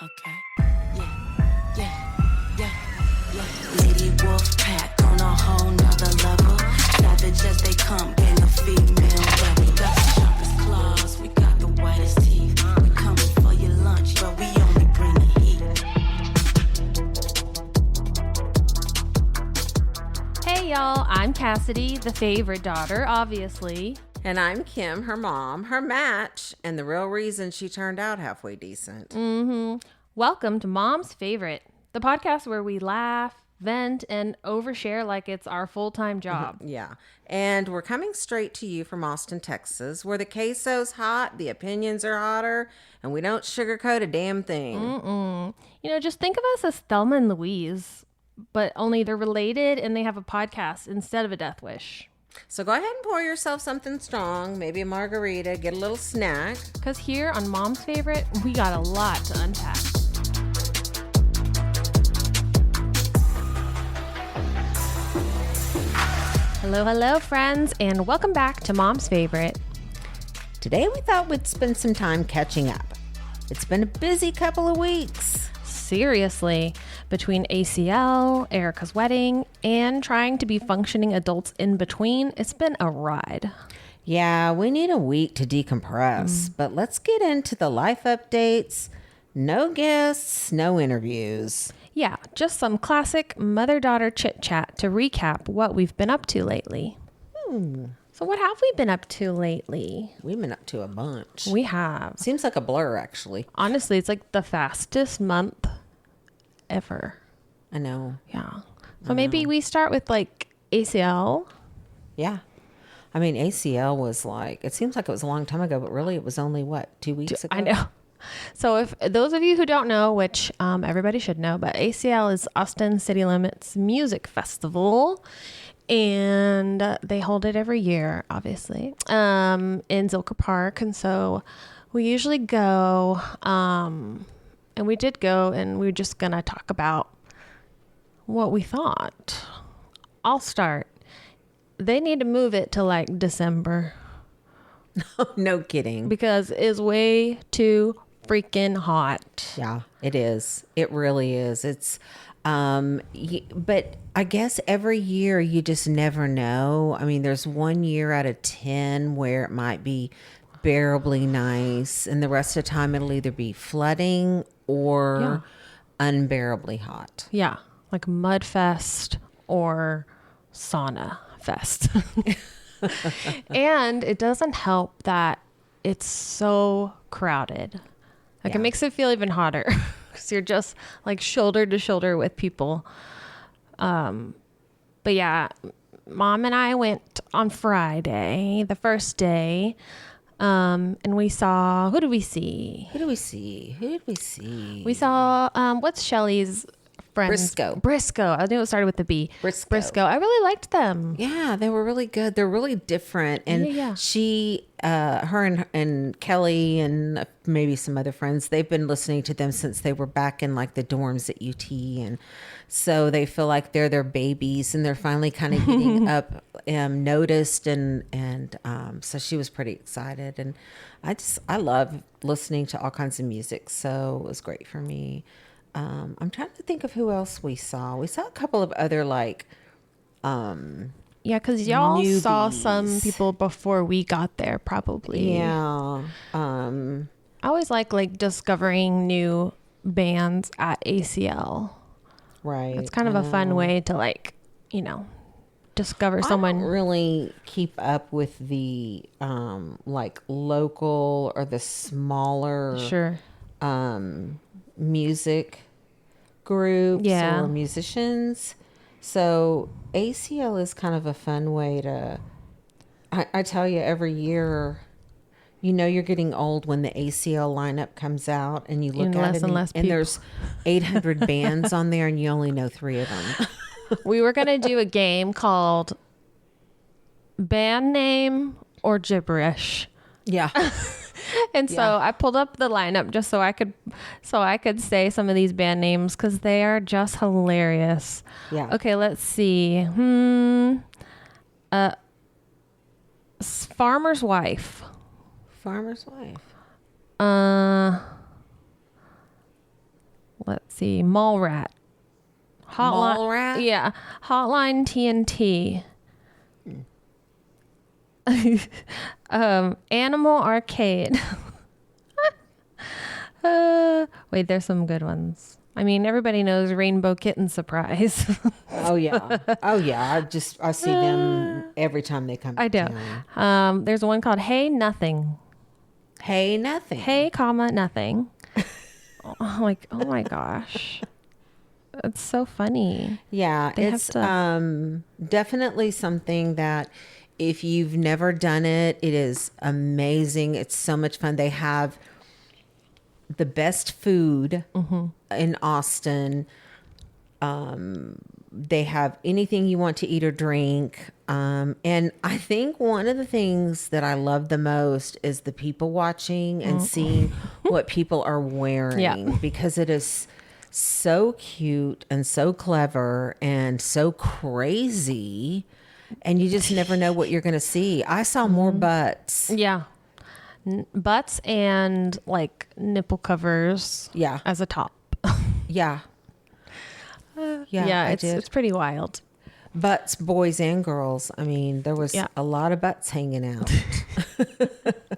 Okay. Yeah. Lady Wolf Pack on a whole nother level. Savage as they come, gang of female rebel. We got the sharpest claws, we got the whitest teeth. We coming for your lunch, but we only bring the heat. Hey y'all, I'm Cassidy, the favorite daughter, obviously. And I'm Kim, her mom, her match, and the real reason she turned out halfway decent. Welcome to Mom's Favorite, the podcast where we laugh, vent, and overshare like it's our full-time job. Yeah. And we're coming straight to you from Austin, Texas, where the queso's hot, the opinions are hotter, and we don't sugarcoat a damn thing. You know, just think of us as Thelma and Louise, but only they're related and they have a podcast instead of a death wish. So go ahead and pour yourself something strong, maybe a margarita, get a little snack. Because here on Mom's Favorite, we got a lot to unpack. Hello, friends, and welcome back to Mom's Favorite. Today we thought we'd spend some time catching up. It's been a busy couple of weeks. Seriously, between ACL, Erica's wedding, and trying to be functioning adults in between, it's been a ride. Yeah, we need a week to decompress, but let's get into the life updates. No guests, no interviews. Yeah, just some classic mother-daughter chit-chat to recap what we've been up to lately. So what have we been up to lately? We've been up to a bunch. We have. Seems like a blur, actually. Honestly, it's like the fastest month ever. I know. Yeah. So maybe we start with like ACL. Yeah. I mean, ACL was like, it seems like it was a long time ago, but really it was only, what, 2 weeks ago? I know. So if those of you who don't know, which everybody should know, but ACL is Austin City Limits Music Festival. And they hold it every year, obviously, in Zilker Park. And so we usually go, and we did go, and we were just going to talk about what we thought. I'll start. They need to move it to like December. No kidding. Because it's way too freaking hot. Yeah, it is. It really is. It's, but I guess every year you just never know. I mean, there's 1 year out of 10 where it might be bearably nice, and the rest of the time it'll either be flooding or unbearably hot. Yeah, like mud fest or sauna fest. And it doesn't help that it's so crowded. Like it makes it feel even hotter because you're just like shoulder to shoulder with people. But yeah, Mom and I went on Friday, the first day, and we saw, who did we see? We saw, what's Shelly's friends? Briscoe. I knew it started with the B. Briscoe. I really liked them. Yeah, they were really good. They're really different. And she, her and Kelly and maybe some other friends, they've been listening to them since they were back in like the dorms at UT. And so they feel like they're their babies and they're finally kind of getting up noticed. And so she was pretty excited. And I love listening to all kinds of music. So it was great for me. I'm trying to think of who else we saw. We saw a couple of other like, yeah, because y'all newbies. saw some people before we got there, probably. Yeah. I always like discovering new bands at ACL. Right. It's kind of a fun way to like, discover someone. I don't really keep up with the like local or the smaller music groups or musicians. So ACL is kind of a fun way to, I tell you, every year, you're getting old when the ACL lineup comes out and you look at it and there's 800 bands on there and you only know 3 of them. We were going to do a game called Band Name or Gibberish. Yeah. And so I pulled up the lineup just so I could say some of these band names because they are just hilarious. Yeah. Okay, let's see. Farmer's Wife. let's see, Mallrat. Mallrat? Yeah. Hotline TNT. Animal Arcade. Wait, there's some good ones. I mean, everybody knows Rainbow Kitten Surprise. Oh yeah. I see them every time they come. I do. There's one called Hey Nothing. Hey Nothing. Hey, comma, nothing. I'm like, oh my gosh. It's so funny. Yeah, it's definitely something that if you've never done it, it is amazing. It's so much fun. They have the best food in Austin. They have anything you want to eat or drink. And I think one of the things that I love the most is the people watching and seeing what people are wearing, because it is so cute and so clever and so crazy. And you just never know what you're going to see. I saw more butts. Yeah. Butts and like nipple covers. Yeah. As a top. Yeah. Yeah, it's pretty wild. Butts, boys and girls. I mean, there was a lot of butts hanging out.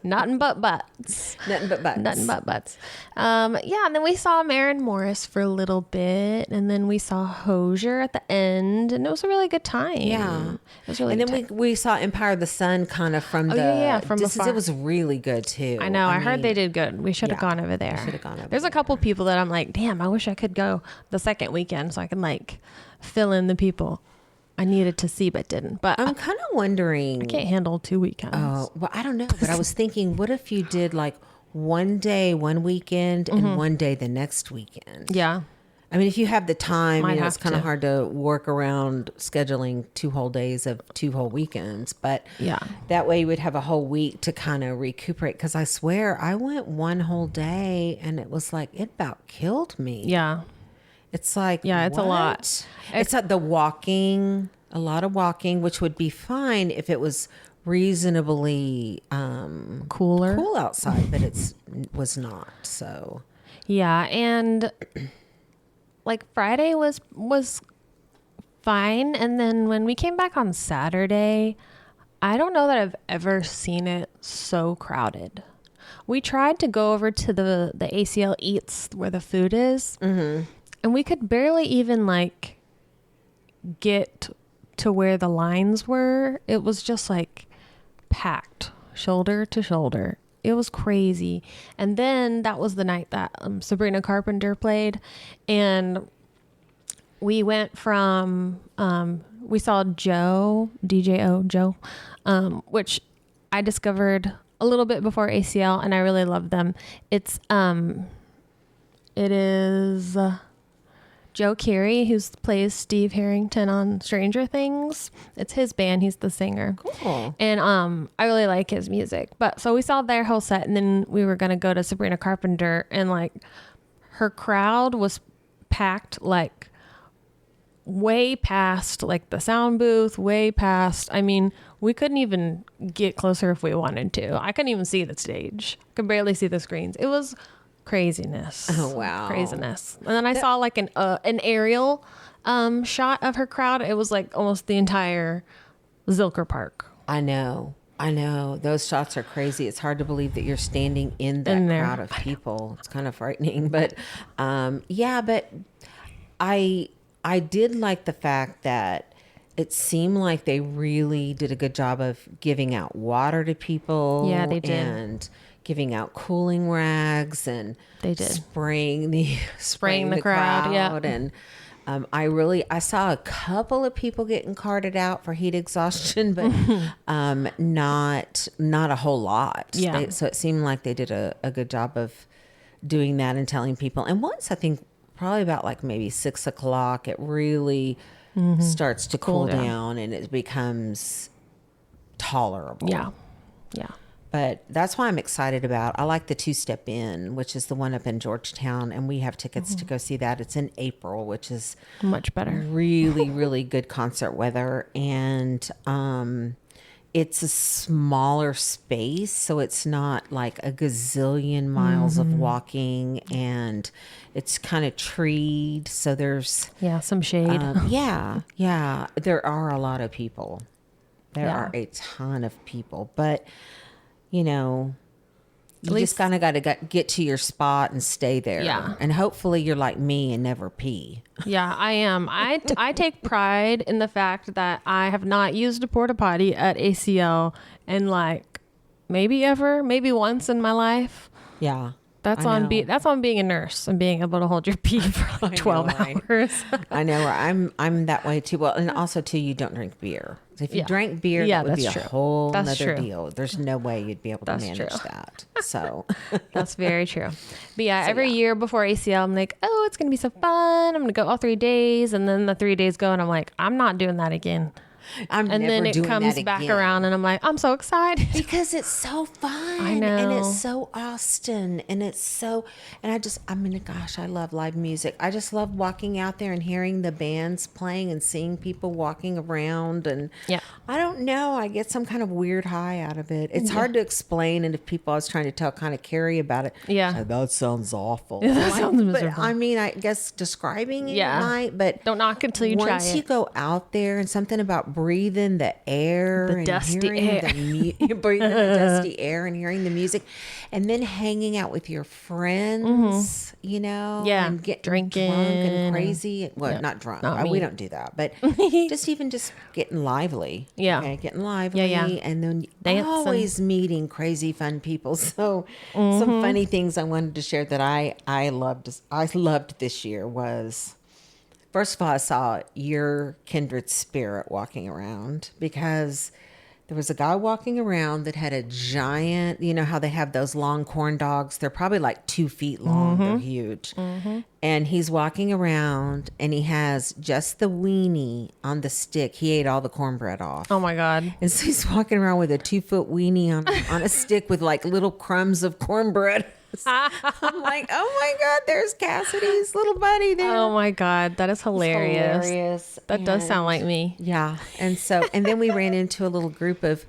Nothing but butts. Nothing but butts. Nothing but butts. Yeah, and then we saw Maren Morris for a little bit, and then we saw Hosier at the end, and it was a really good time. Yeah. It was really and good then time. we saw Empire of the Sun kind of from from afar. It was really good too. I know. I heard they did good. We should have gone over there. There's a couple people that I'm like, damn, I wish I could go the second weekend so I can like fill in the people I needed to see but didn't. But I'm kind of wondering. I can't handle 2 weekends. Oh, well, I don't know. But I was thinking, what if you did like one day, one weekend, and one day the next weekend? Yeah. I mean, if you have the time, it's kind of to. hard to work around scheduling 2 whole days of 2 whole weekends. But that way you would have a whole week to kind of recuperate. Because I swear, I went 1 whole day and it was like, it about killed me. Yeah. It's like, it's a lot. It's like the walking, a lot of walking, which would be fine if it was reasonably cool outside, but was not. So yeah, and like Friday was fine, and then when we came back on Saturday, I don't know that I've ever seen it so crowded. We tried to go over to the ACL Eats where the food is. And we could barely even like get to where the lines were. It was just like packed shoulder to shoulder. It was crazy. And then that was the night that Sabrina Carpenter played. And we went from, we saw Joe, which I discovered a little bit before ACL and I really love them. It is Joe Keery, who plays Steve Harrington on Stranger Things. It's his band. He's the singer. Cool. And I really like his music. But so we saw their whole set, and then we were going to go to Sabrina Carpenter, and like her crowd was packed like way past like the sound booth, way past. I mean, we couldn't even get closer if we wanted to. I couldn't even see the stage. I could barely see the screens. It was craziness. Oh wow. Craziness. And then I saw like an aerial shot of her crowd. It was like almost the entire Zilker Park. I know. Those shots are crazy. It's hard to believe that you're standing in that crowd of people. It's kind of frightening, but but I did like the fact that it seemed like they really did a good job of giving out water to people. Yeah, they did. And giving out cooling rags, and they did spraying the crowd. Yeah. And I saw a couple of people getting carted out for heat exhaustion, but not a whole lot. Yeah. So it seemed like they did a good job of doing that and telling people. And once, I think probably about like maybe 6 o'clock, it really starts to cool down and it becomes tolerable. Yeah. But that's why I'm excited about. I like the Two Step In, which is the one up in Georgetown, and we have tickets to go see that. It's in April, which is much better. Really, really good concert weather, and it's a smaller space, so it's not like a gazillion miles of walking, and it's kind of treed, so there's some shade. yeah, there are a lot of people. There are a ton of people, but you know, you just kind of got to get to your spot and stay there. Yeah. And hopefully you're like me and never pee. Yeah, I am. I take pride in the fact that I have not used a porta potty at ACL in like maybe once in my life. Yeah. That's on being a nurse and being able to hold your pee for like 12 hours. I know. I'm that way too. Well, and also too, you don't drink beer. If you drank beer, that would be a whole other deal. There's no way you'd be able to manage that. So that's very true. But every year before ACL, I'm like, oh, it's going to be so fun. I'm going to go all 3 days. And then the 3 days go and I'm like, I'm not doing that again. And then it comes back around and I'm like, I'm so excited. Because it's so fun. I know. And it's so Austin. And it's so, and gosh, I love live music. I just love walking out there and hearing the bands playing and seeing people walking around. And I don't know, I get some kind of weird high out of it. It's hard to explain. And if people I was trying to tell kind of Carrie about it. Yeah. That sounds awful. That sounds miserable. But I mean, I guess describing it might, but don't knock until you try it. Once you go out there and something about breathing the air, the dusty air, breathing the dusty air and hearing the music, and then hanging out with your friends, you know, and getting drinking drunk and crazy. Well, not drunk. We don't do that, but just getting lively. Yeah, okay, getting lively, and then dancing. Always meeting crazy fun people. So some funny things I wanted to share that I loved this year was. First of all, I saw your kindred spirit walking around because there was a guy walking around that had a giant, you know how they have those long corn dogs? They're probably like 2 feet long. They're huge. And he's walking around and he has just the weenie on the stick. He ate all the cornbread off. Oh my God. And so he's walking around with a 2-foot weenie on a stick with like little crumbs of cornbread. I'm like, oh my God, there's Cassidy's little buddy there. Oh my God, that is hilarious. That does sound like me. Yeah. And then we ran into a little group of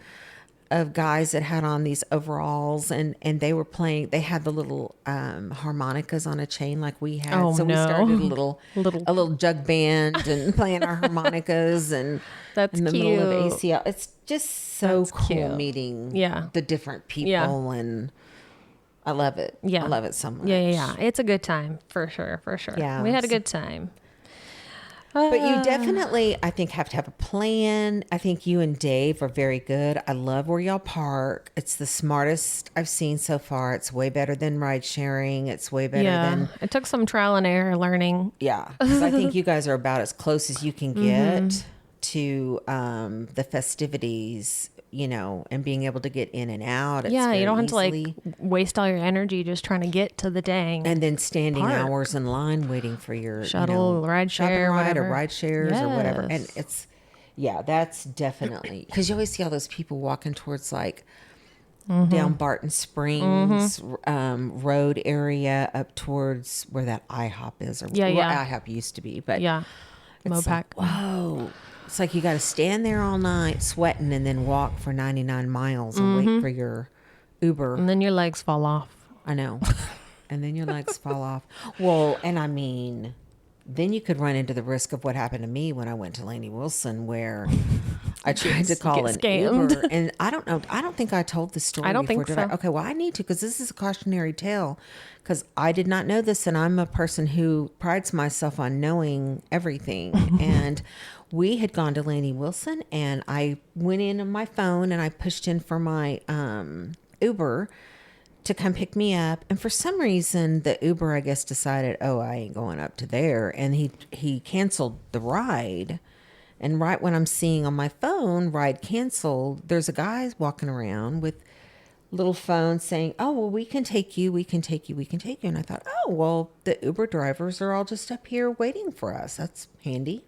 guys that had on these overalls and they were playing, they had the little harmonicas on a chain like we had. Oh, so we started a little jug band and playing our harmonicas and that's in the cute. middle of ACL. It's just so cool cute. Meeting the different people and I love it. Yeah. I love it so much. Yeah. It's a good time for sure. Yeah. We had a good time. But you definitely, I think, have to have a plan. I think you and Dave are very good. I love where y'all park. It's the smartest I've seen so far. It's way better than ride sharing. It's way better than... It took some trial and error learning. Yeah. Because I think you guys are about as close as you can get to the festivities, you know, and being able to get in and out. It's you don't have to easily. like waste all your energy just trying to get to the dang. And then standing hours in line waiting for your shuttle, ride share, or ride shares or whatever. And it's, that's definitely, because you always see all those people walking towards like down Barton Springs road area up towards where that IHOP is or where IHOP used to be. But it's Mopac. like, whoa. It's like you got to stand there all night sweating and then walk for 99 miles and wait for your Uber. And then your legs fall off. I know. And then your legs fall off. Well, and I mean, then you could run into the risk of what happened to me when I went to Lainey Wilson, where I tried to call an Uber. And I don't know. I don't think I told the story. I don't before, think so. Okay, well, I need to, because this is a cautionary tale. Because I did not know this, and I'm a person who prides myself on knowing everything. And we had gone to Lainey Wilson, and I went in on my phone, and I pushed in for my Uber to come pick me up. And for some reason, the Uber, I guess, decided, oh, I ain't going up to there. And he canceled the ride. And right when I'm seeing on my phone, ride canceled, there's a guy walking around with little phone saying, oh, well, we can take you. And I thought, oh, well, the Uber drivers are all just up here waiting for us. That's handy.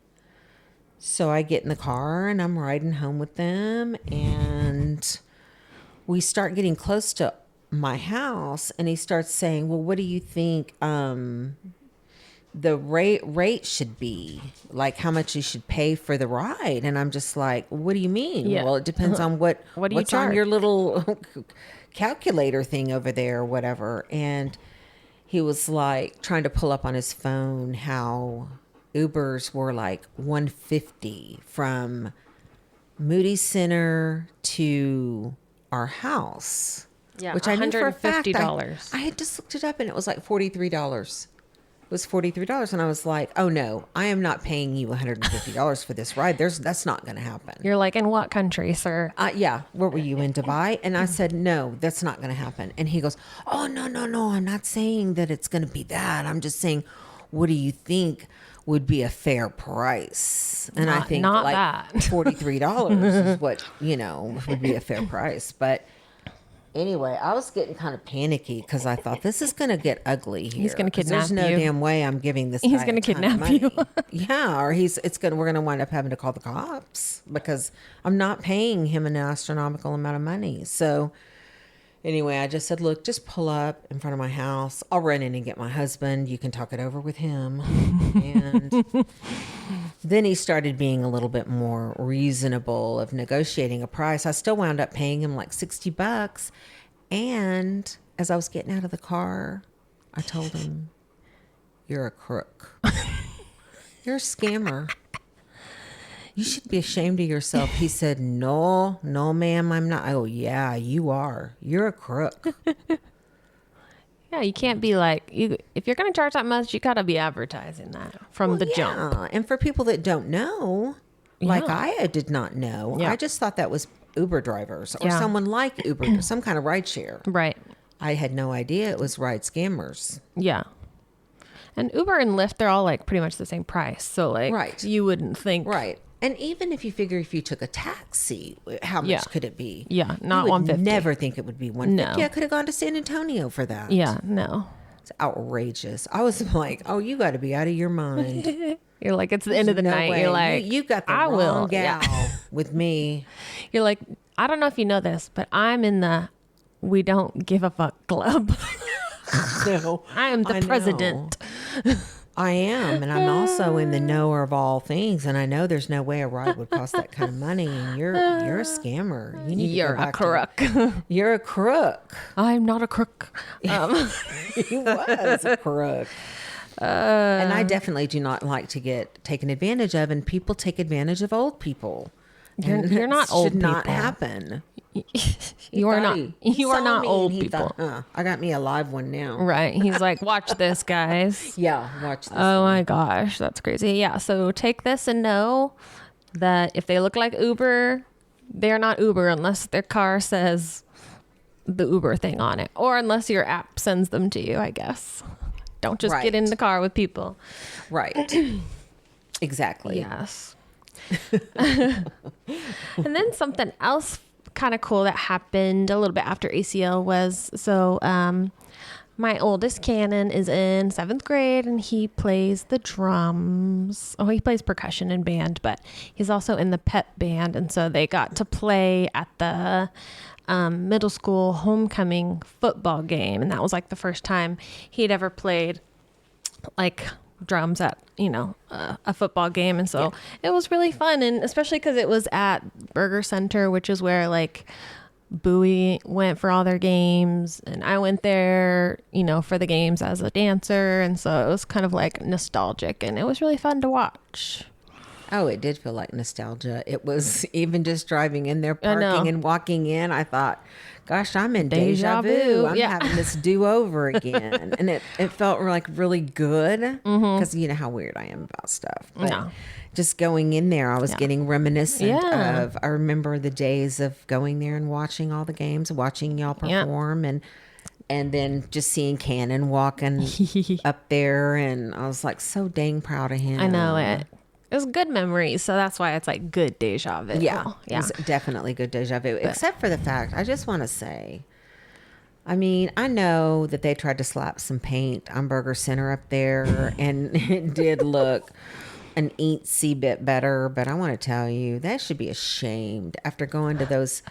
So I get in the car and I'm riding home with them, and we start getting close to my house, and he starts saying, well, what do you think the rate should be, like how much you should pay for the ride. And I'm just like, what do you mean? Yeah. Well, it depends on What do you what's on charge? your little calculator thing over there or whatever. And he was like trying to pull up on his phone how Ubers were like $150 from Moody Center to our house. Yeah, which I knew for a fact. $150. I had just looked it up and it was like $43. It was $43, and I was like, "Oh no, I am not paying you $150 for this ride. That's not going to happen." You're like, in what country, sir? Yeah. Where were you, in Dubai? And I said, "No, that's not going to happen." And he goes, "Oh no, no, no! I'm not saying that it's going to be that. I'm just saying, what do you think would be a fair price?" And I think not like that. $43 is what would be a fair price, but. Anyway, I was getting kind of panicky because I thought this is going to get ugly here. He's gonna 'Cause kidnap There's no you. damn way I'm giving this. He's guy gonna a ton of kidnap money. you. Yeah, or we're going to wind up having to call the cops because I'm not paying him an astronomical amount of money. So anyway, I just said, look, just pull up in front of my house. I'll run in and get my husband. You can talk it over with him. And then he started being a little bit more reasonable of negotiating a price. I still wound up paying him like $60. And as I was getting out of the car, I told him, "You're a crook. You're a scammer. You should be ashamed of yourself." He said, no, ma'am, I'm not. I go, "Yeah, you are. You're a crook." Yeah, you can't be like, if you're going to charge that much, you got to be advertising that from the jump. Yeah. And for people that don't know, like Yeah. I did not know, Yeah. I just thought that was Uber drivers or Yeah. someone like Uber, some kind of ride share. Right. I had no idea it was ride scammers. Yeah. And Uber and Lyft, they're all like pretty much the same price. So like, Right. you wouldn't think. Right. And even if you took a taxi, how much Yeah. could it be? Yeah, not you would $150. never think it would be $150. No. Yeah, I could have gone to San Antonio for that. Yeah, no. It's outrageous. I was like, "Oh, you got to be out of your mind." You're like, it's the end of the No night. way. You're like, you got the I wrong will. gal Yeah. with me. You're like, I don't know if you know this, but I'm in the we don't give a fuck club. No, I am the I know. president. I am, and I'm also in the knower of all things, and I know there's no way a ride would cost that kind of money. And you're a scammer. You need to You're go a back crook. You're a crook. I'm not a crook. He was a crook. And I definitely do not like to get taken advantage of, and people take advantage of old people. And You're not that old should not people. happen. You are thought not. he You are saw not me old and he people. thought, I got me a live one now. Right. He's like, watch this, guys. Yeah, watch this. Oh my gosh, that's crazy. Yeah. So take this and know that if they look like Uber, they're not Uber unless their car says the Uber thing on it, or unless your app sends them to you, I guess. Don't just get in Right. the car with people. Right. Exactly. Yes. And then something else kind of cool that happened a little bit after ACL was, my oldest Cannon is in 7th grade and he plays the drums. Oh, he plays percussion and band, but he's also in the pep band. And so they got to play at the middle school homecoming football game. And that was like the first time he'd ever played like drums at a football game. And so it was really fun, and especially because it was at Burger Center, which is where like Bowie went for all their games, and I went there for the games as a dancer, and so it was kind of like nostalgic, and it was really fun to watch. Oh, it did feel like nostalgia. It was even just driving in there, I know. parking and walking in. I thought, gosh, I'm in deja vu. I'm having this do over again. And it felt like really good because you know how weird I am about stuff. But No. just going in there, I was getting reminiscent Yeah. of, I remember the days of going there and watching all the games, watching y'all perform and then just seeing Cannon walking up there. And I was like so dang proud of him. I know it. It was good memories, so that's why it's like good deja vu. Yeah, it was definitely good deja vu. Except for the fact, I just want to say, I mean, I know that they tried to slap some paint on Burger Center up there, and it did look an eensy bit better. But I want to tell you, that should be ashamed after going to those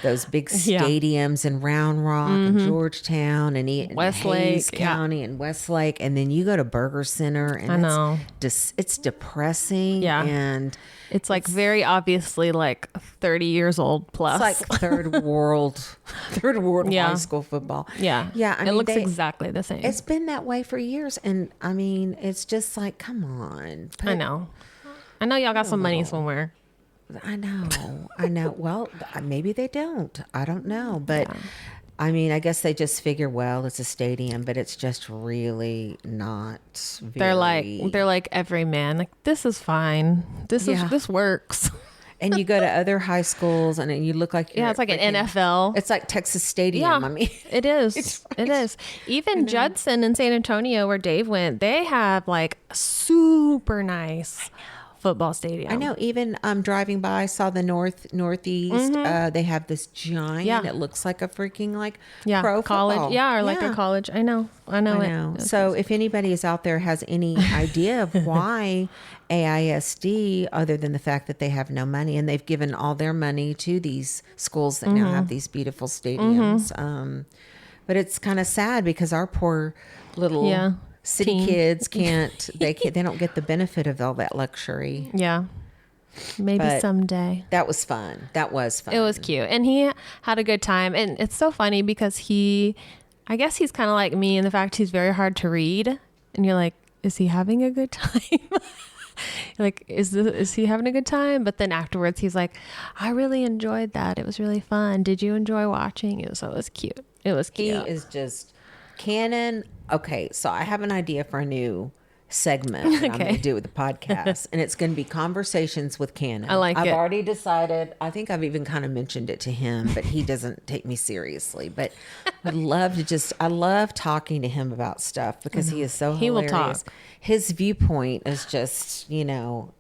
those big stadiums in Round Rock and Georgetown and Hayes County and Westlake. And then you go to Burger Center and it's depressing. And it's like very obviously like 30 years old plus. It's like third world high school football. Yeah. Yeah. It looks exactly the same. It's been that way for years. And I mean, it's just like, come on. I know y'all got some money somewhere. I know. Well, maybe they don't. I don't know. But I mean, I guess they just figure, well, it's a stadium, but it's just really not very... They're like every man. Like, this is fine. This works. And you go to other high schools and you look like it's like an NFL. It's like Texas Stadium. I mean, it is. It is. Even Judson in San Antonio, where Dave went, they have like super nice football stadium. I know. Even driving by, I saw the northeast. They have this giant. It looks like a freaking pro college. Football. Yeah, or like a college. I know it. So if anybody is out there has any idea of why AISD, other than the fact that they have no money and they've given all their money to these schools that now have these beautiful stadiums, but it's kind of sad because our poor little city kids they don't get the benefit of all that luxury. Maybe someday. That was fun. It was cute, and he had a good time. And it's so funny because I guess he's kind of like me in the fact he's very hard to read, and you're like, is he having a good time? Like, is he having a good time? But then afterwards he's like, I really enjoyed that. It was really fun. Did you enjoy watching it? So it was cute. He is just Cannon. Okay, so I have an idea for a new segment that I'm going to do with the podcast, and it's going to be conversations with Cannon. I've already decided. I think I've even kind of mentioned it to him, but he doesn't take me seriously. But I love talking to him about stuff because he is so hilarious. He will talk. His viewpoint is just, I know.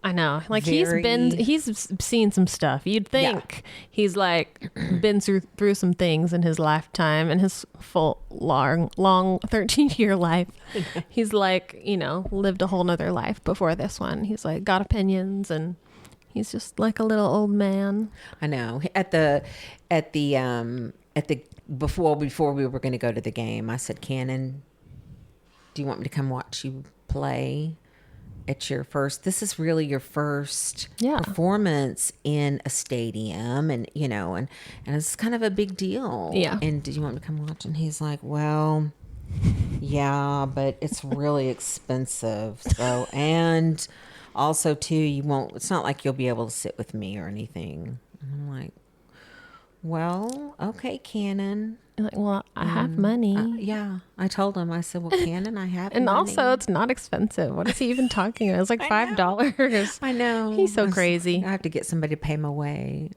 Like he's seen some stuff. You'd think he's like been through some things in his lifetime and his full long 13-year life. He's like, lived a whole nother life before this one. He's like got opinions and he's just like a little old man. I know. Before we were going to go to the game, I said, Cannon, do you want me to come watch you play at this is really your first performance in a stadium, and and it's kind of a big deal. And do you want me to come watch? And he's like, well, yeah, but it's really expensive. So, and also too, it's not like you'll be able to sit with me or anything. And I'm like, well, okay, Cannon. You're like, well, I have money. I told him. I said, well, Cannon, I have and money. Also, it's not expensive. What is he even talking about? It's like $5. I know. He's so crazy. I have to get somebody to pay my way.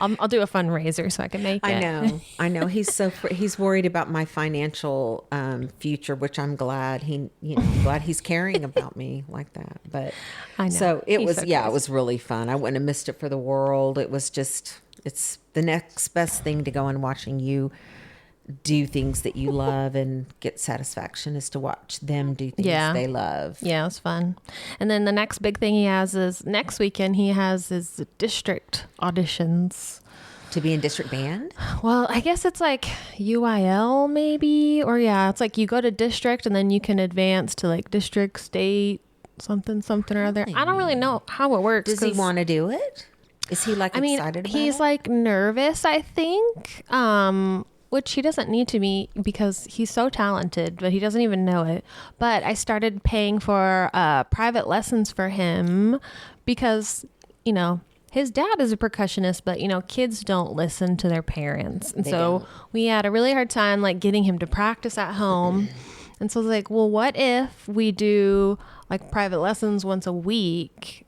I'll do a fundraiser so I can make it. I know. He's worried about my financial future, which I'm glad glad he's caring about me like that. But I know. So it was really fun. I wouldn't have missed it for the world. It was just. It's the next best thing to go and watching you do things that you love and get satisfaction is to watch them do things they love. Yeah, it's fun. And then the next big thing he has is next weekend he has his district auditions. To be in district band? Well, I guess it's like UIL maybe, or it's like you go to district and then you can advance to like district, state, something or other. I don't really know how it works. Does he want to do it? Is he excited about it? He's like nervous, I think, which he doesn't need to be because he's so talented, but he doesn't even know it. But I started paying for private lessons for him because, his dad is a percussionist, but, kids don't listen to their parents. And we had a really hard time like getting him to practice at home. And so I was like, well, what if we do like private lessons once a week?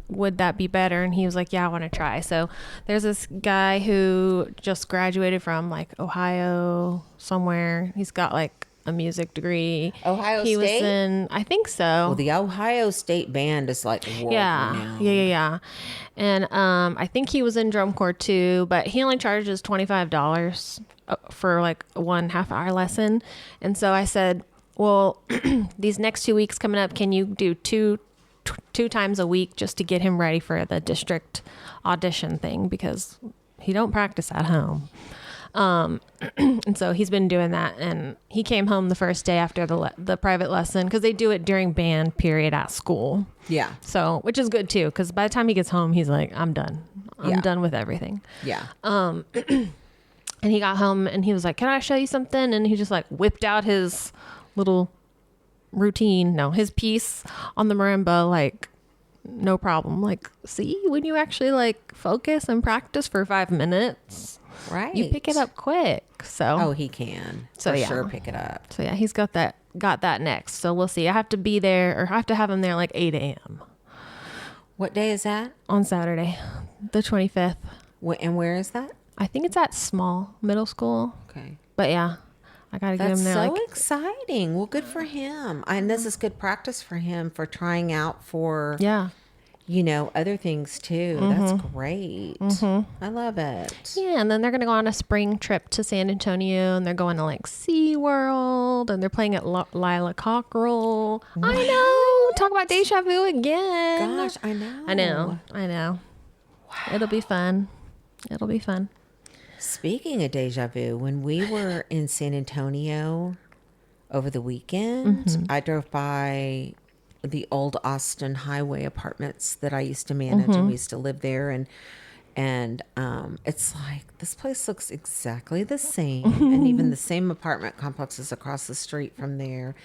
Would that be better? And he was like, yeah, I want to try. So there's this guy who just graduated from like Ohio somewhere. He's got like a music degree. Ohio he State? Was in, I think so. Well, the Ohio State band is like world renowned. Yeah. And I think he was in drum corps too, but he only charges $25 for like 1.5 hour lesson. And so I said, well, these next 2 weeks coming up, can you do two times a week just to get him ready for the district audition thing? Because he don't practice at home. And so he's been doing that, and he came home the first day after the private lesson, because they do it during band period at school. Yeah. So, which is good too, because by the time he gets home, he's like, I'm done. I'm done with everything. Yeah. And he got home and he was like, can I show you something? And he just like whipped out his little his piece on the marimba, like, no problem. Like, see, when you actually like focus and practice for 5 minutes, right, you pick it up quick. So he can sure pick it up. So yeah, he's got that next. So we'll see. I have to be there, or I have to have him there like 8 a.m. What day is that? On Saturday, the 25th. And where is that? I think it's at Small Middle School. Okay. But yeah, I got to get him there. That's so exciting. Well, good for him. And this is good practice for him for trying out for, other things too. That's great. I love it. Yeah, and then they're going to go on a spring trip to San Antonio, and they're going to like SeaWorld, and they're playing at Lila Cockerel. What? I know. Talk about deja vu again. Gosh, I know. Wow. It'll be fun. Speaking of deja vu, when we were in San Antonio over the weekend, I drove by the old Austin Highway apartments that I used to manage, and we used to live there, and it's like, this place looks exactly the same, and even the same apartment complexes across the street from there.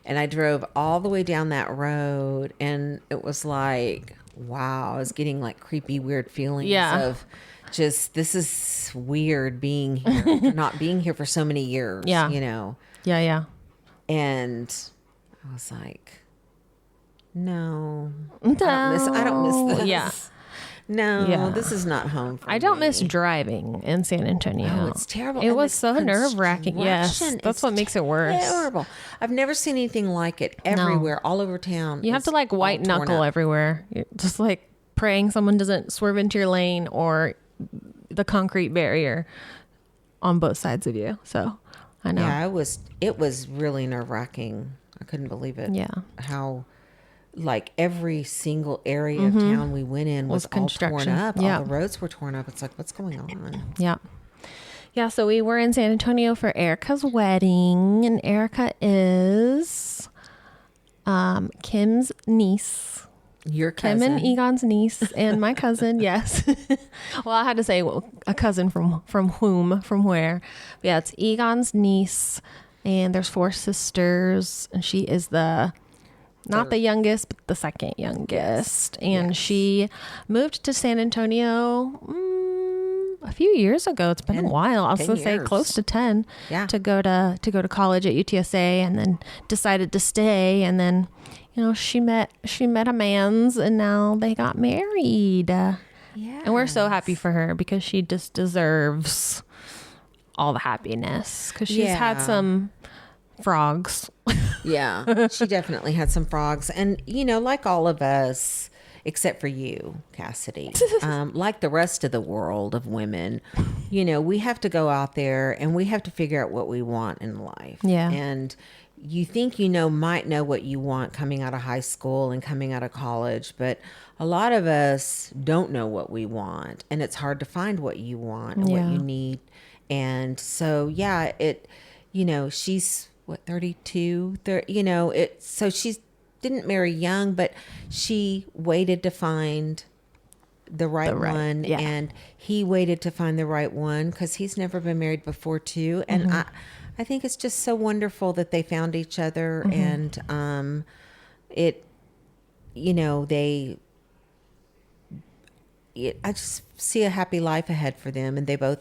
And I drove all the way down that road, and it was like, wow, I was getting like creepy, weird feelings of just, this is weird being here, for not being here for so many years, Yeah. Yeah. And I was like, no. I don't miss this. Yeah. No, this is not home for me. I don't miss driving in San Antonio. Oh, it's terrible. It And was the so nerve-wracking. Yes, construction that's is what makes it worse. Terrible. I've never seen anything like it everywhere, all over town. You have to like white all torn knuckle up. everywhere. You're just like praying someone doesn't swerve into your lane, or the concrete barrier on both sides of you. So I know. Yeah, it was really nerve-wracking. I couldn't believe it. Yeah. How like every single area of town we went in was all torn construction. up. Yeah. All the roads were torn up. It's like, what's going on? Yeah. Yeah, so we were in San Antonio for Erica's wedding, and Erica is Kim's niece. Your cousin. Kim and Egon's niece, and my cousin, yes. Well, I had to say a cousin from where. But yeah, it's Egon's niece, and there's 4 sisters, and she is not the youngest, but the second youngest. And she moved to San Antonio a few years ago. It's been a while. I was going to say close to 10. Yeah. To go to college at UTSA, and then decided to stay. And then, she met a man's, and now they got married. Yeah. And we're so happy for her, because she just deserves all the happiness, because she's had some frogs. Yeah, she definitely had some frogs. And, like all of us, except for you, Cassidy, like the rest of the world of women, we have to go out there and we have to figure out what we want in life. Yeah. And you think might know what you want coming out of high school and coming out of college, but a lot of us don't know what we want, and it's hard to find what you want and what you need. And so, she's 32, so she didn't marry young, but she waited to find the right one. Yeah. And he waited to find the right one, because he's never been married before too. And I think it's just so wonderful that they found each other. And I just see a happy life ahead for them, and they're going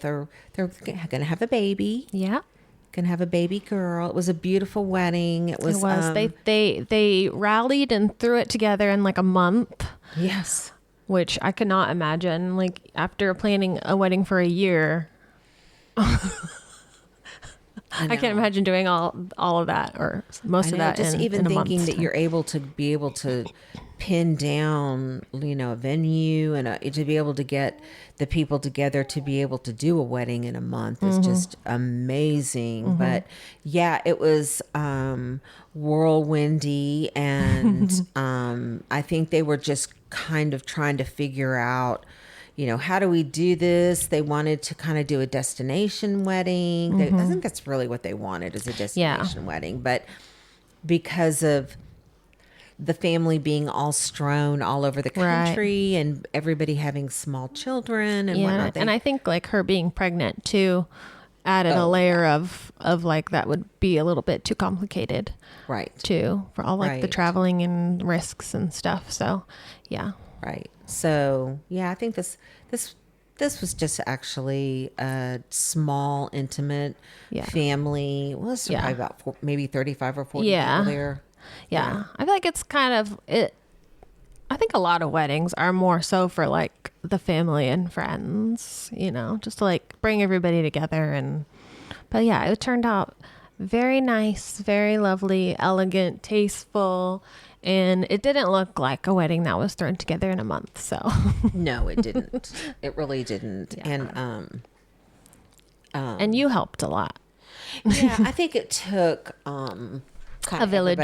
to have a baby. Yeah. Gonna have a baby girl. It was a beautiful wedding. It was. They rallied and threw it together in like a month. Yes. Which I could not imagine. Like, after planning a wedding for a year, I can't imagine doing all of that, or most of that. Just even in a thinking month's that time. you're able to pin down, a venue, and to be able to get the people together to be able to do a wedding in a month is just amazing. But yeah, it was whirlwindy, and I think they were just kind of trying to figure out, how do we do this? They wanted to kind of do a destination wedding. I think that's really what they wanted, is a destination wedding. But because of the family being all strewn all over the country and everybody having small children and whatnot. And I think like her being pregnant too added a layer of like that would be a little bit too complicated. Right. Too, for all like the traveling and risks and stuff. So, yeah. Right. So, yeah, I think this was just actually a small, intimate family. Well, it's probably about maybe 35 or 40 people there. Yeah. I feel like it's kind of it. I think a lot of weddings are more so for like the family and friends, just to like bring everybody together. But yeah, it turned out very nice, very lovely, elegant, tasteful. And it didn't look like a wedding that was thrown together in a month. So no, it didn't. It really didn't. Yeah. And you helped a lot. Yeah, I think it took a village.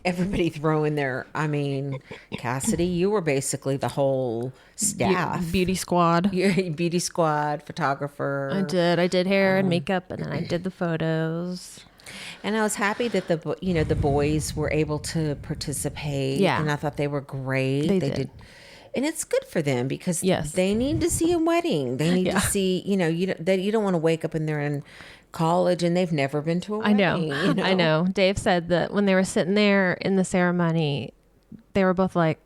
Everybody throwing their. I mean, Cassidy, you were basically the whole staff, beauty squad. Beauty squad, photographer. I did hair and makeup, and then I did the photos. And I was happy that the boys were able to participate. Yeah, and I thought they were great. They did. And it's good for them because they need to see a wedding. They need to see, you don't want to wake up and they're in college and they've never been to a wedding. I know. Dave said that when they were sitting there in the ceremony, they were both like,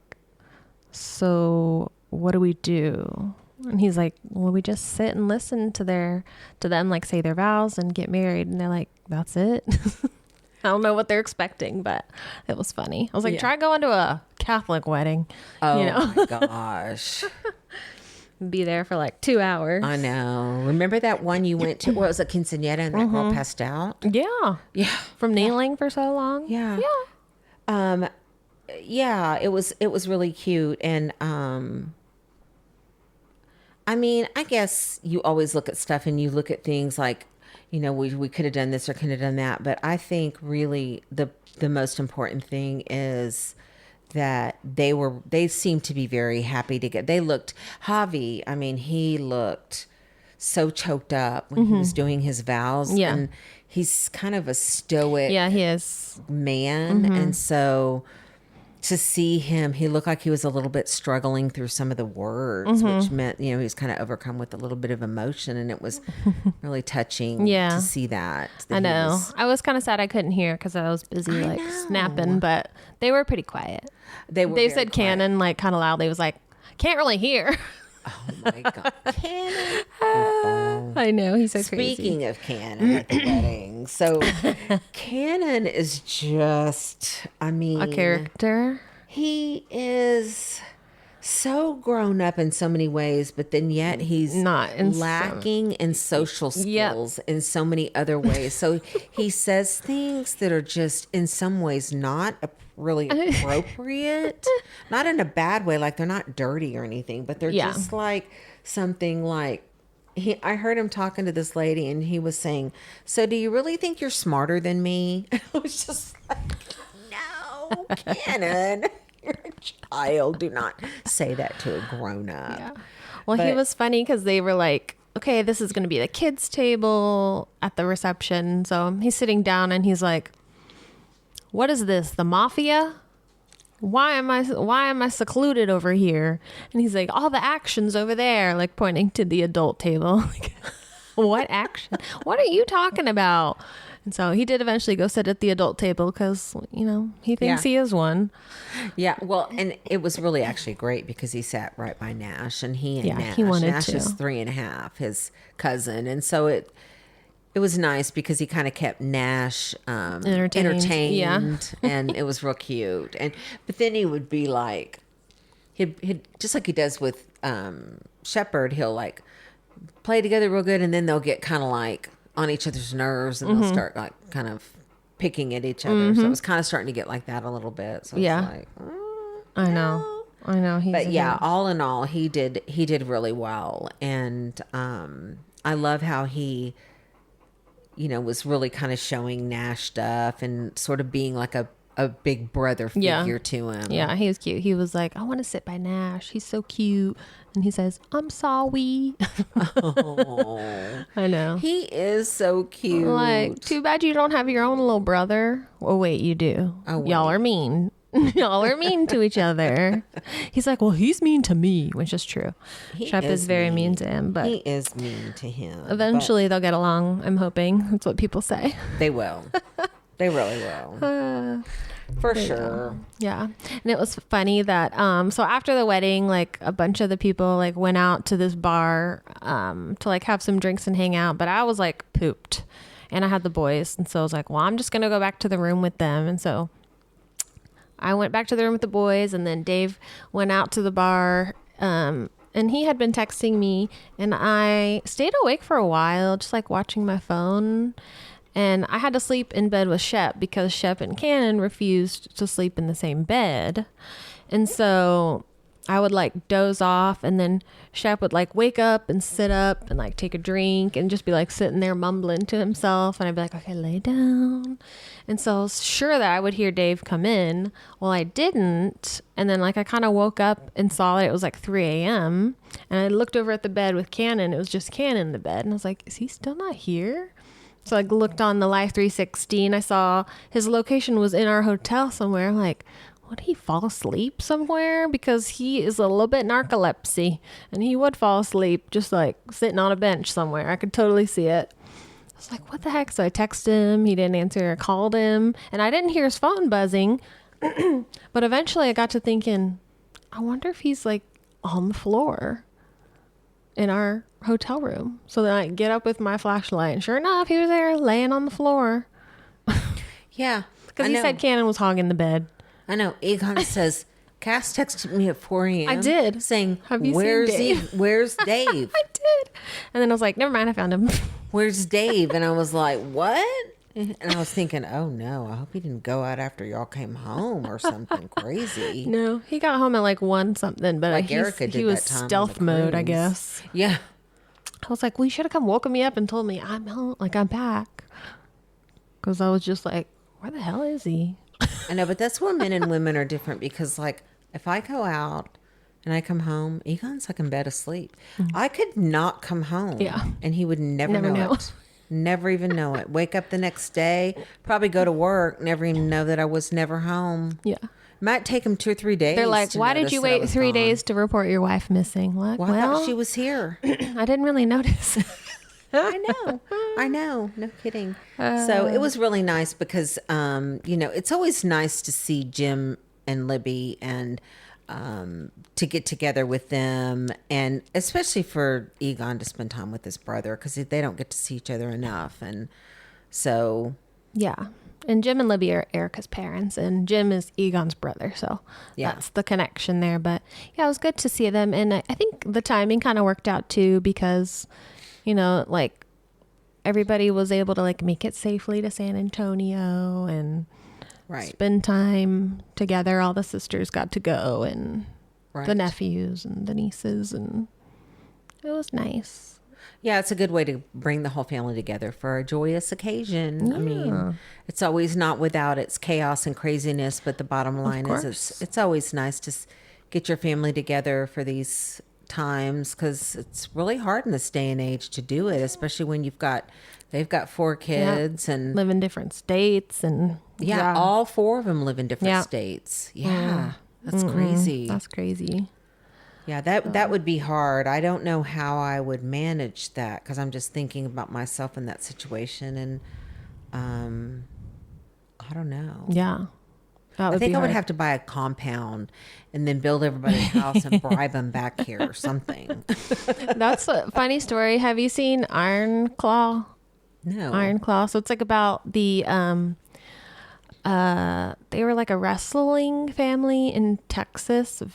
so what do we do? And he's like, well, we just sit and listen to them like say their vows and get married. And they're like, that's it. I don't know what they're expecting, but it was funny. I was like, try going to a Catholic wedding. Oh my gosh. Be there for like 2 hours. I know. Remember that one you went to? Well, it was a quinceañera and that girl passed out? Yeah. Yeah. From kneeling for so long. Yeah. Yeah. Yeah, it was really cute. And I mean, I guess you always look at stuff and you look at things like, we could have done this or could have done that. But I think really the most important thing is that they seemed to be very happy they looked, Javi, I mean, he looked so choked up when he was doing his vows. Yeah. And he's kind of a stoic he is. man. And so to see him, he looked like he was a little bit struggling through some of the words, which meant, he was kind of overcome with a little bit of emotion. And it was really touching to see that I know. I was kind of sad I couldn't hear because I was busy snapping, but they were pretty quiet. They said canon like kind of loudly. It was like, can't really hear. Oh my God. Canon. I know. He's so crazy. Speaking of Canon at the wedding. So Canon is just, I mean. A character. He is so grown up in so many ways, but then yet he's not lacking in social skills in so many other ways. So he says things that are just in some ways not really appropriate, not in a bad way, like they're not dirty or anything, but they're just like something like I heard him talking to this lady and he was saying, so do you really think you're smarter than me? And I was just like, no, Cannon, you're a child. Do not say that to a grown up. Yeah. Well, he was funny because they were like, okay, this is going to be the kids' table at the reception. So he's sitting down and he's like, what is this? The mafia? Why am I secluded over here? And he's like, all the action's over there, like pointing to the adult table. Like, what action? What are you talking about? And so he did eventually go sit at the adult table because, he thinks he is one. Yeah. Well, and it was really actually great because he sat right by Nash and Nash. He wanted Nash to. is 3.5, his cousin. And so it was nice because he kind of kept Nash entertained and it was real cute. But then he would be like, he'd just like he does with Shepherd, he'll like play together real good and then they'll get kind of like on each other's nerves and they'll start like kind of picking at each other. So it was kind of starting to get like that a little bit. So it's like, I know. But yeah, all in all, he did really well. And I love how he was really kind of showing Nash stuff and sort of being like a a big brother figure to him. Yeah, he was cute. He was like, I want to sit by Nash. He's so cute. And he says, I'm sorry. Oh, I know. he is so cute. Like, too bad you don't have your own little brother. Oh, wait, you do. Oh, wait. Y'all are mean. Y'all are mean to each other. He's like, well, he's mean to me, which is true. Shep is very mean to him, but he is mean to him. eventually they'll get along, I'm hoping. That's what people say. They will. They really will. For sure. Yeah. And it was funny that so after the wedding, like a bunch of the people like went out to this bar to like have some drinks and hang out, but I was like pooped and I had the boys, and so I was like, well, I'm just gonna go back to the room with them. And so I went back to the room with the boys, and then Dave went out to the bar, and he had been texting me, and I stayed awake for a while just like watching my phone. And I had to sleep in bed with Shep because Shep and Cannon refused to sleep in the same bed. And so I would like doze off, and then Shep would like wake up and sit up and like take a drink and just be like sitting there mumbling to himself. And I'd be like, okay, lay down. And so I was sure that I would hear Dave come in. Well, I didn't. And then like I kind of woke up and saw that it was like 3 a.m. And I looked over at the bed with Cannon. It was just Cannon in the bed. And I was like, is he still not here? So I looked on the Live 360 and I saw his location was in our hotel somewhere. I'm like, would he fall asleep somewhere? Because he is a little bit narcolepsy and he would fall asleep just like sitting on a bench somewhere. I could totally see it. I was like, what the heck? So I texted him. He didn't answer. I called him and I didn't hear his phone buzzing. But eventually I got to thinking, I wonder if he's like on the floor in our hotel room. So then I get up with my flashlight, and sure enough, he was there laying on the floor. Yeah. Because he said Cannon was hogging the bed. I know. Egon says, Cass texted me at 4 a.m. I did. Saying, Have you where's seen Dave? Where's Dave? I did. And then I was like, never mind, I found him. Where's Dave? And I was like, what? And I was thinking, oh no, I hope he didn't go out after y'all came home or something crazy. No, he got home at like 1 something, but Like Erica did he was that time on stealth the mode, I cruise. guess. Yeah. I was like, well, you should have come woken me up and told me I'm home, like I'm back. Because I was just like, where the hell is he? I know, but that's where men and women are different because, like, if I go out and I come home, Egon's like in bed asleep. I could not come home. Yeah. And he would never know it. Never even know it. Wake up the next day, probably go to work, never even know that I was never home. Yeah. Might take him 2 or 3 days. They're like, to why did notice you that I wait was 3 gone. days to report your wife missing? Like, Well, I thought she was here. I didn't really notice. I know. No kidding. So it was really nice because, it's always nice to see Jim and Libby and to get together with them. And especially for Egon to spend time with his brother because they don't get to see each other enough. And so. Yeah. And Jim and Libby are Erica's parents, and Jim is Egon's brother. So that's the connection there. But yeah, it was good to see them. And I think the timing kind of worked out too because, like everybody was able to like make it safely to San Antonio and spend time together. All the sisters got to go and the nephews and the nieces, and it was nice. Yeah, it's a good way to bring the whole family together for a joyous occasion. Yeah. I mean, it's always not without its chaos and craziness, but the bottom line is it's always nice to get your family together for these times because it's really hard in this day and age to do it, especially when they've got 4 kids and live in different states. And all 4 of them live in different states. Yeah, that's crazy. That's crazy. Yeah, that would be hard. I don't know how I would manage that because I'm just thinking about myself in that situation, and I don't know. Yeah, I think I would have to buy a compound and then build everybody a house and bribe them back here or something. That's a funny story. Have you seen Iron Claw? No. Iron Claw. So it's like about the they were like a wrestling family in Texas. Oh,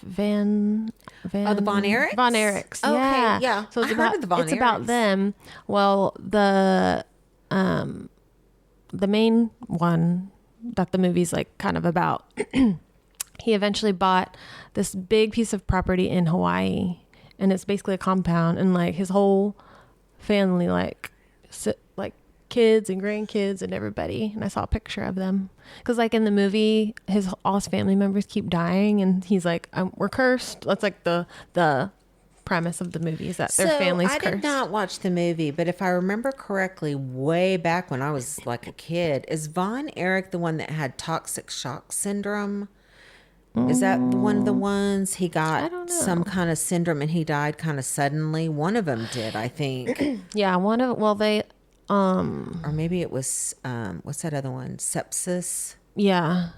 the Von Erichs? Von Erichs. Okay, Yeah. yeah. So it's I heard of the Von it's about Erichs. them. Well, the main one that the movie's like kind of about, he eventually bought this big piece of property in Hawaii, and it's basically a compound, and like his whole family like kids and grandkids and everybody. And I saw a picture of them. Because like in the movie, all his family members keep dying. And he's like, we're cursed. That's like the premise of the movie, is that their family's cursed. I did not watch the movie, but if I remember correctly, way back when I was like a kid, is Von Erich the one that had toxic shock syndrome? Is that one of the ones he got some kind of syndrome and he died kind of suddenly? One of them did, I think. Yeah, or maybe it was what's that other one? Sepsis. Yeah,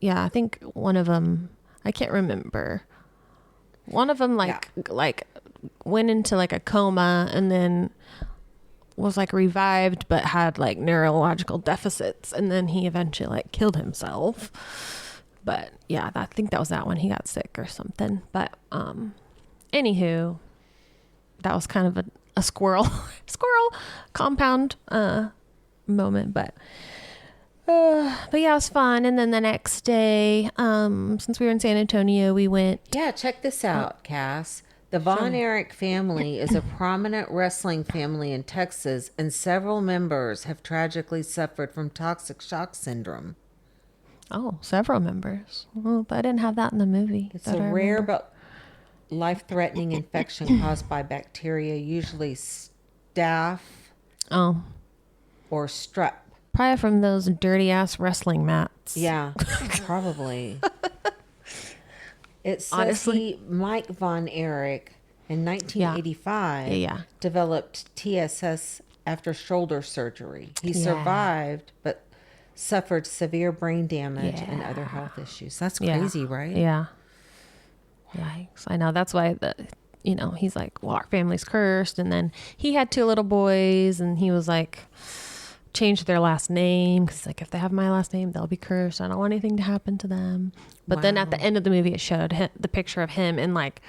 I think one of them. I can't remember. One of them like went into like a coma and then was like revived, but had like neurological deficits, and then he eventually like killed himself. But yeah, I think that was that one. He got sick or something. But anywho, that was kind of a squirrel compound moment. But yeah, it was fun. And then the next day, since we were in San Antonio, we went. Yeah, check this out, Cass. The Von Erich family is a prominent wrestling family in Texas, and several members have tragically suffered from toxic shock syndrome. Oh, several members. Well, but I didn't have that in the movie. It's a rare but life-threatening infection caused by bacteria, usually staph or strep. Probably from those dirty-ass wrestling mats. Yeah, probably. It says Mike Von Erich, in 1985, developed TSS after shoulder surgery. He survived, but suffered severe brain damage and other health issues. That's crazy, right? Yeah. Yikes. I know. That's why he's like, well, our family's cursed. And then he had 2 little boys, and he was like, change their last name, because like, if they have my last name, they'll be cursed. I don't want anything to happen to them. But then at the end of the movie, it showed the picture of him and like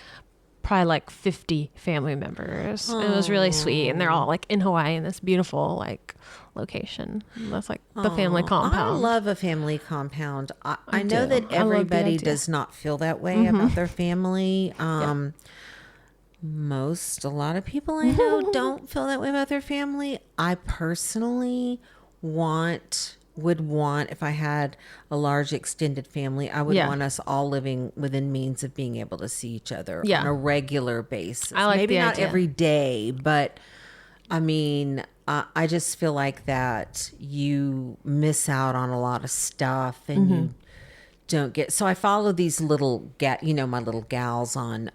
probably like 50 family members. It was really sweet, and they're all like in Hawaii in this beautiful like location. That's like the family compound. I love a family compound. I know that everybody does not feel that way about their family. A lot of people I know don't feel that way about their family. I personally would want, if I had a large extended family, I would want us all living within means of being able to see each other on a regular basis. I like Maybe not idea. every day, but I mean, I just feel like that you miss out on a lot of stuff, and you don't get. So I follow these little my little gals on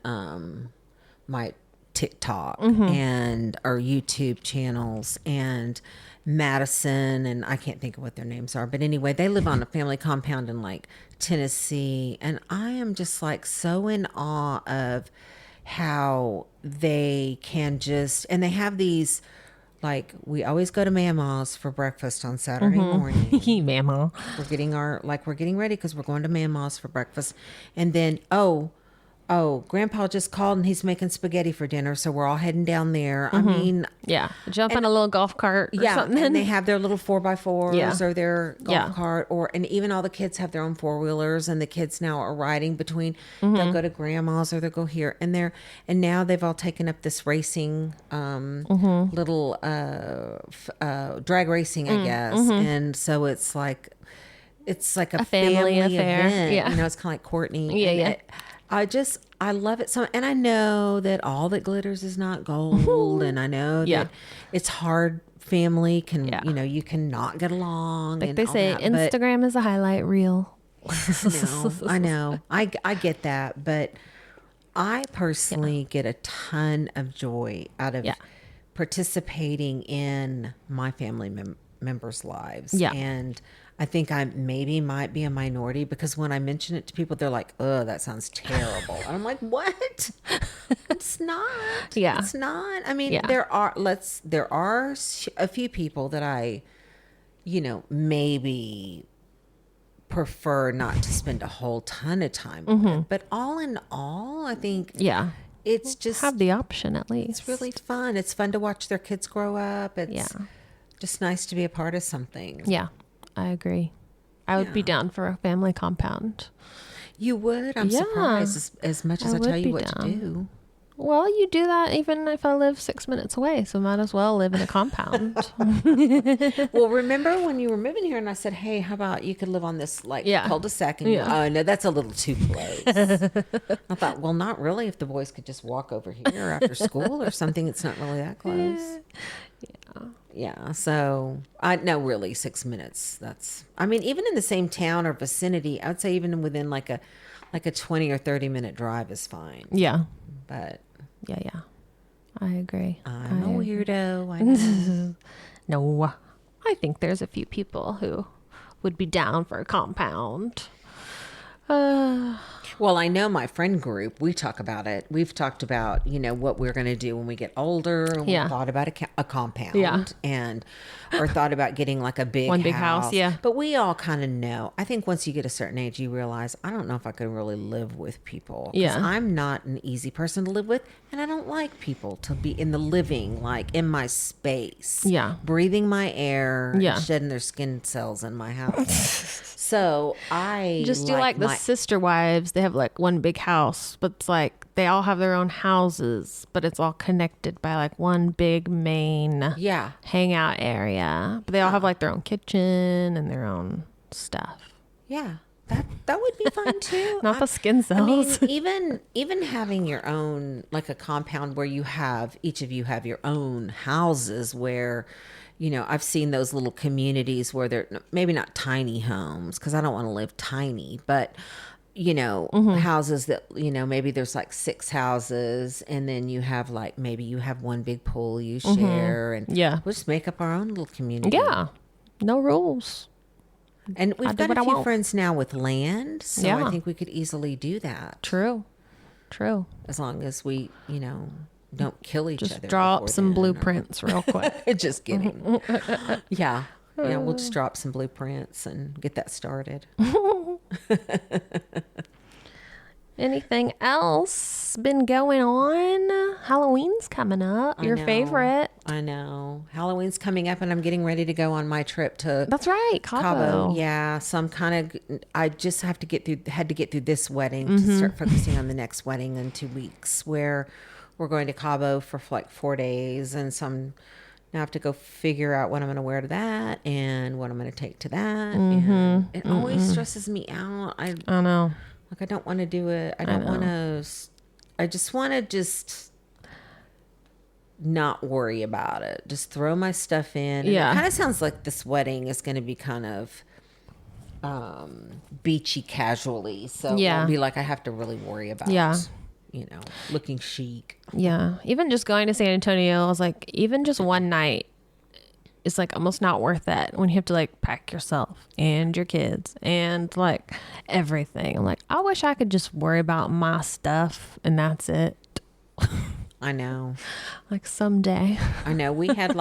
my TikTok and our YouTube channels, and Madison, and I can't think of what their names are, but anyway, they live on a family compound in like Tennessee, and I am just like so in awe of how they can and they have these, like, we always go to Mama's for breakfast on Saturday morning. Mama. We're getting ready because we're going to Mama's for breakfast, and then Grandpa just called and he's making spaghetti for dinner, so we're all heading down there. I mean, jump in a little golf cart or something. And they have their little 4x4s or their golf cart, and even all the kids have their own 4-wheelers, and the kids now are riding between. They'll go to Grandma's or they'll go here and there, and now they've all taken up this racing, little drag racing, I guess, and so it's like a family affair. Event. It's kind of like Courtney. I love it so, and I know that all that glitters is not gold, and I know that it's hard. Family can, you cannot get along. Like and they say, Instagram is a highlight reel. I know. I get that, but I personally get a ton of joy out of participating in my family members' lives. Yeah. And I think I maybe might be a minority, because when I mention it to people, they're like, "Oh, that sounds terrible." And I'm like, "What? It's not. Yeah, it's not." I mean, there are a few people that I, maybe prefer not to spend a whole ton of time with. But all in all, I think it's just have the option at least. It's really fun. It's fun to watch their kids grow up. It's just nice to be a part of something. Yeah. I agree. I would be down for a family compound. You would? I'm surprised as much as I tell you what to do. Well, you do that even if I live 6 minutes away, so might as well live in a compound. Well, remember when you were moving here and I said, hey, how about you could live on this cul-de-sac? And oh, no, that's a little too close. I thought, well, not really if the boys could just walk over here after school or something. It's not really that close. Yeah. So no, really 6 minutes. Even in the same town or vicinity, I would say even within like a 20 or 30 minute drive is fine. Yeah. But yeah. I agree. I'm a weirdo. I know. No, I think there's a few people who would be down for a compound. Well, I know my friend group, we talk about it. We've talked about, what we're going to do when we get older. And we thought about a compound or thought about getting like a big house. Yeah. But we all kind of know. I think once you get a certain age, you realize, I don't know if I could really live with people. Because I'm not an easy person to live with. And I don't like people to be in the living, like in my space. Yeah. Breathing my air. And shedding their skin cells in my house. So I just do like the sister wives. They have like one big house, but it's like they all have their own houses, but it's all connected by like one big main hangout area. But they all have like their own kitchen and their own stuff. Yeah. That would be fun too. Not the skin cells. I mean, even having your own, like a compound where each of you have your own houses where, I've seen those little communities where they're maybe not tiny homes because I don't want to live tiny, but houses that, maybe there's like 6 houses and then you have like, maybe you have one big pool you share and we'll just make up our own little community. Yeah. No rules. And we've got a few friends now with land, so I think we could easily do that. True. As long as we, don't kill each other. Just draw up some blueprints real quick. Just kidding. Yeah, we'll just drop some blueprints and get that started. Anything else been going on? Halloween's coming up. Your favorite. I know. Halloween's coming up and I'm getting ready to go on my trip to That's right, Cabo. Yeah, so I'm I just had to get through this wedding to start focusing on the next wedding in 2 weeks where we're going to Cabo for like 4 days. And so now I have to go figure out what I'm going to wear to that and what I'm going to take to that. And it always stresses me out. I know. Like, I don't want to do it. I just want to not worry about it. Just throw my stuff in. And it kind of sounds like this wedding is going to be kind of beachy casually. So it won't be like I have to really worry about looking chic. Yeah. Even just going to San Antonio, I was like, even just one night is like almost not worth it when you have to like pack yourself and your kids and like everything. I'm like, I wish I could just worry about my stuff and that's it. I know. Like someday. I know. We had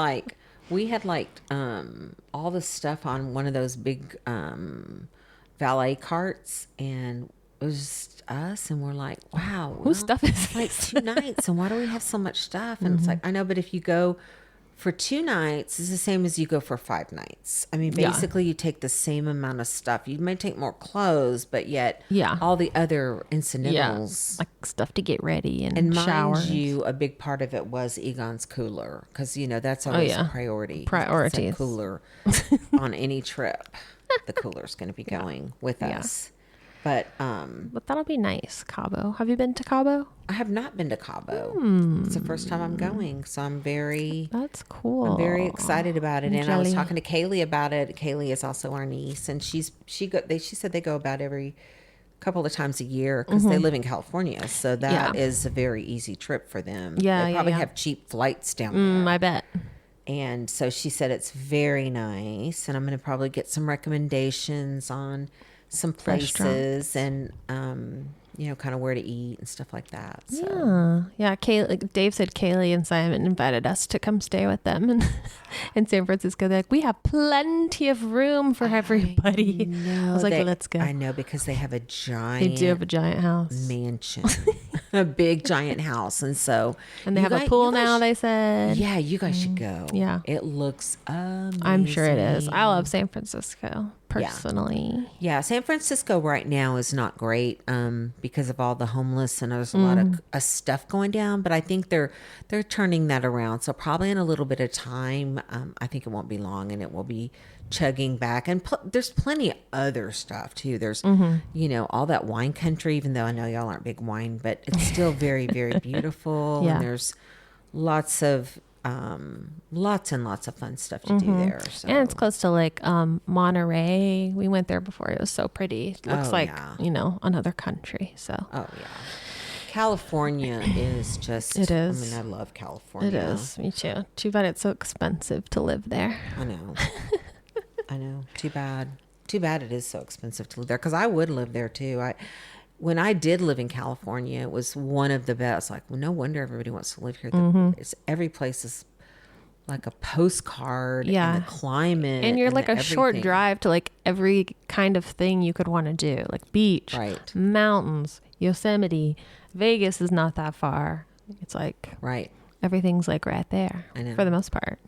all the stuff on one of those big valet carts and it was just us and we're like, wow, whose stuff is like 2 nights and why do we have so much stuff? And it's like, I know, but if you go for 2 nights, it's the same as you go for 5 nights. I mean, basically you take the same amount of stuff. You may take more clothes, but yet all the other incidentals. Like stuff to get ready and showers. Mind you, a big part of it was Egon's cooler because, that's always a priority. Priorities. Cooler on any trip. The cooler's going to be going with us. But that'll be nice. Cabo. Have you been to Cabo? I have not been to Cabo. It's the first time I'm going, so That's cool. I'm very excited about it. And I was talking to Kaylee about it. Kaylee is also our niece, and she said they go about every couple of times a year because they live in California, so that is a very easy trip for them. Yeah, they probably have cheap flights down there. I bet. And so she said it's very nice, and I'm going to probably get some recommendations on some places and kind of where to eat and stuff like that. So. Yeah. Kaylee, Dave said Kaylee and Simon invited us to come stay with them in San Francisco. They're like, we have plenty of room for everybody. I was like, let's go. I know, because they have a giant. They do have a giant house mansion, a big giant house, and they have a pool now. They said, you guys should go. Yeah, it looks amazing. I'm sure it is. I love San Francisco. personally. Yeah, San Francisco right now is not great because of all the homeless, and there's a lot of stuff going down. But I think they're turning that around. So probably in a little bit of time, I think it won't be long, and it will be chugging back. And there's plenty of other stuff too. There's all that wine country. Even though I know y'all aren't big wine, but it's still very, very beautiful. Yeah. And there's lots and lots of fun stuff to do there. So. And it's close to like Monterey. We went there before. It was so pretty. It looks like, another country. So. Oh, yeah. California is just... It is. I mean, I love California. It is. Me too. Too bad it's so expensive to live there. I know. I know. Too bad. Too bad it is so expensive to live there, because I would live there too. When I did live in California, it was one of the best. Like, well, no wonder everybody wants to live here. Every place is like a postcard. Yeah. And the climate. And you're and like a short drive to like every kind of thing you could want to do. Like beach, right, mountains, Yosemite. Vegas is not that far. It's like right. Everything's like right there. I know. For the most part.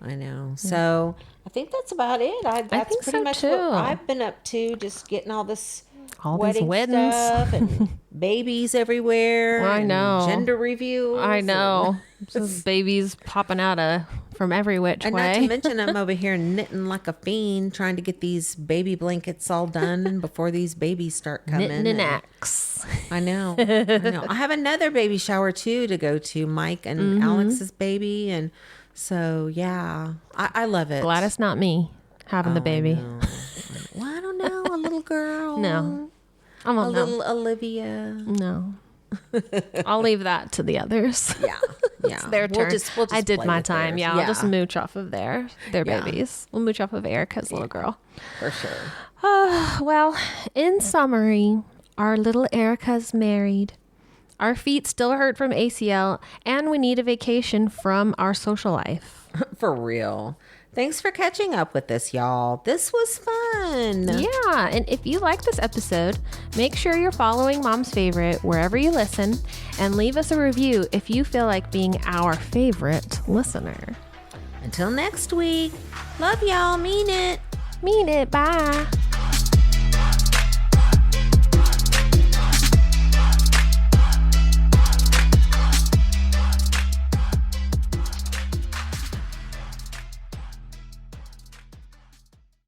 I know. Yeah. So I think that's about it. That's think pretty so much too. what I've been up to. Just getting all this these weddings stuff and babies everywhere. I know. Gender reviews. I know. Just babies popping out from every which and way. not to mention, I'm over here knitting like a fiend, trying to get these baby blankets all done before these babies start coming. Knitting an axe. I know. I have another baby shower too to go to, Mike and Alex's baby, and so yeah, I love it. Glad it's not me having the baby. Well, I don't know, a little girl. No. Little Olivia. No. I'll leave that to the others. Yeah. It's their turn. We'll just I did play my with time. theirs. Yeah, I'll just mooch off of their babies. We'll mooch off of Erica's little girl. For sure. Well, in summary, our little Erica's married. Our feet still hurt from ACL, and we need a vacation from our social life. For real. Thanks for catching up with us, y'all. This was fun. Yeah, and if you like this episode, make sure you're following Mom's Favorite wherever you listen, and leave us a review if you feel like being our favorite listener. Until next week. Love y'all. Mean it. Mean it. Bye.